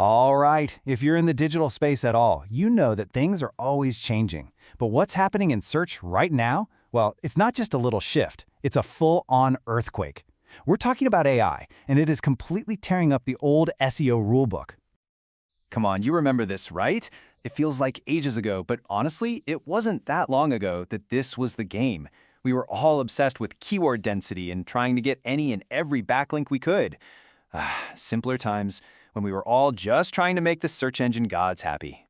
All right, if you're in the digital space at all, you know that things are always changing. But what's happening in search right now? Well, it's not just a little shift, it's a full-on earthquake. We're talking about AI, and it is completely tearing up the old SEO rulebook. Come on, you remember this, right? It feels like ages ago, but honestly, it wasn't that long ago that this was the game. We were all obsessed with keyword density and trying to get any and every backlink we could. Simpler times when we were all just trying to make the search engine gods happy.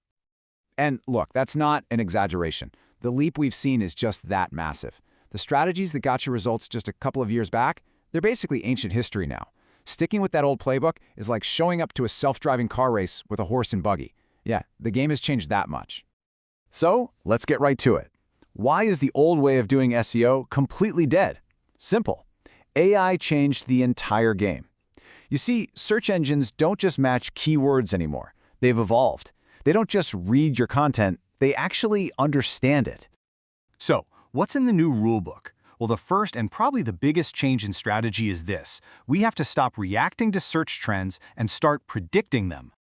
And look, that's not an exaggeration. The leap we've seen is just that massive. The strategies that got you results just a couple of years back, they're basically ancient history now. Sticking with that old playbook is like showing up to a self-driving car race with a horse and buggy. Yeah, the game has changed that much. So, let's get right to it. Why is the old way of doing SEO completely dead? Simple. AI changed the entire game. You see, search engines don't just match keywords anymore. They've evolved. They don't just read your content, they actually understand it. So, what's in the new rulebook? Well, the first and probably the biggest change in strategy is this. We have to stop reacting to search trends and start predicting them.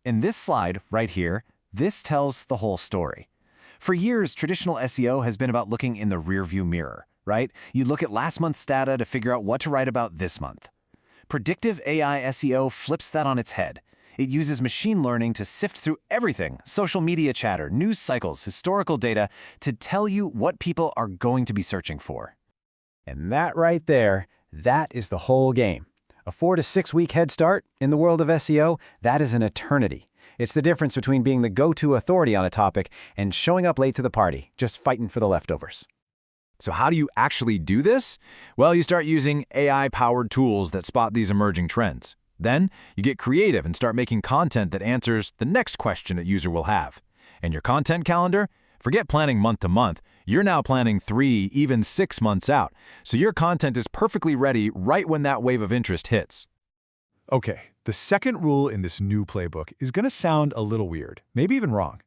In this slide, right here, this tells the whole story. For years, traditional SEO has been about looking in the rearview mirror, right? You look at last month's data to figure out what to write about this month. Predictive AI SEO flips that on its head. It uses machine learning to sift through everything, social media chatter, news cycles, historical data, to tell you what people are going to be searching for. And that right there, that is the whole game. A 4 to 6 week head start in the world of SEO, that is an eternity. It's the difference between being the go-to authority on a topic and showing up late to the party, just fighting for the leftovers. So how do you actually do this? Well, you start using AI-powered tools that spot these emerging trends. Then, you get creative and start making content that answers the next question a user will have. And your content calendar? Forget planning month to month. You're now planning 3, even 6 months out. So your content is perfectly ready right when that wave of interest hits. Okay, the second rule in this new playbook is going to sound a little weird, maybe even wrong.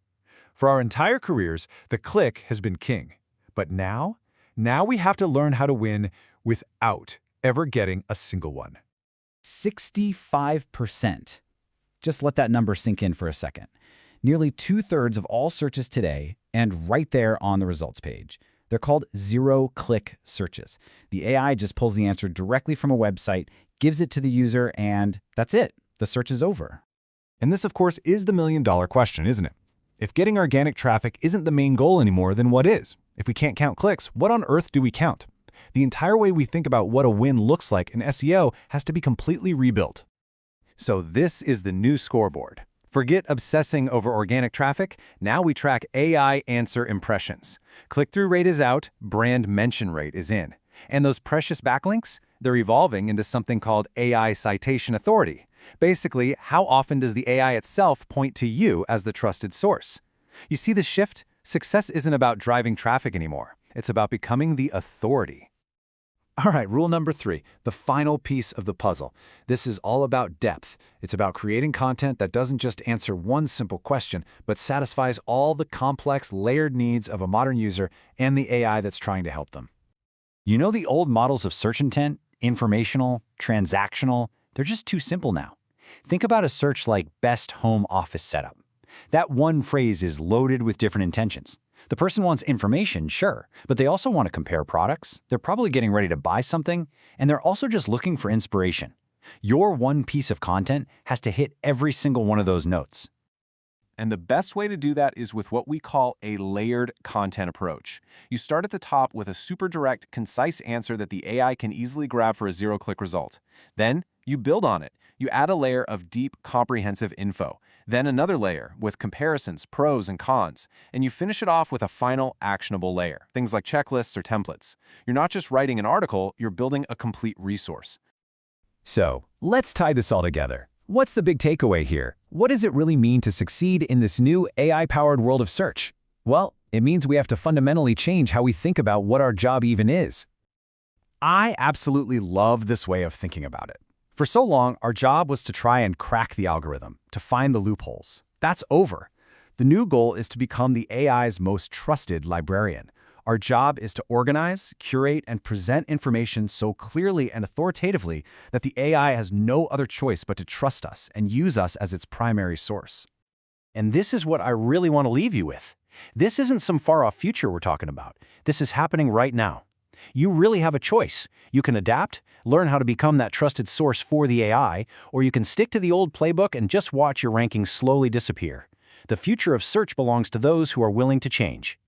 For our entire careers, the click has been king. But now we have to learn how to win without ever getting a single one. 65%. Just let that number sink in for a second. Nearly 2/3 of all searches today, and right there on the results page. They're called zero-click searches. The AI just pulls the answer directly from a website, gives it to the user, and that's it. The search is over. And this, of course, is the million-dollar question, isn't it? If getting organic traffic isn't the main goal anymore, then what is? If we can't count clicks, what on earth do we count? The entire way we think about what a win looks like in SEO has to be completely rebuilt. So this is the new scoreboard. Forget obsessing over organic traffic. Now we track AI answer impressions. Click-through rate is out, brand mention rate is in. And those precious backlinks? They're evolving into something called AI citation authority. Basically, how often does the AI itself point to you as the trusted source? You see the shift? Success isn't about driving traffic anymore. It's about becoming the authority. All right, rule number 3, the final piece of the puzzle. This is all about depth. It's about creating content that doesn't just answer one simple question, but satisfies all the complex, layered needs of a modern user and the AI that's trying to help them. You know the old models of search intent? Informational, transactional, they're just too simple now. Think about a search like best home office setup. That one phrase is loaded with different intentions. The person wants information, sure, but they also want to compare products. They're probably getting ready to buy something, and they're also just looking for inspiration. Your one piece of content has to hit every single one of those notes. And the best way to do that is with what we call a layered content approach. You start at the top with a super direct, concise answer that the AI can easily grab for a zero-click result. Then, you build on it. You add a layer of deep, comprehensive info. Then another layer with comparisons, pros and cons. And you finish it off with a final, actionable layer, things like checklists or templates. You're not just writing an article, you're building a complete resource. So, let's tie this all together. What's the big takeaway here? What does it really mean to succeed in this new AI-powered world of search? Well, it means we have to fundamentally change how we think about what our job even is. I absolutely love this way of thinking about it. For so long, our job was to try and crack the algorithm, to find the loopholes. That's over. The new goal is to become the AI's most trusted librarian, Our job is to organize, curate, and present information so clearly and authoritatively that the AI has no other choice but to trust us and use us as its primary source. And this is what I really want to leave you with. This isn't some far-off future we're talking about. This is happening right now. You really have a choice. You can adapt, learn how to become that trusted source for the AI, or you can stick to the old playbook and just watch your rankings slowly disappear. The future of search belongs to those who are willing to change.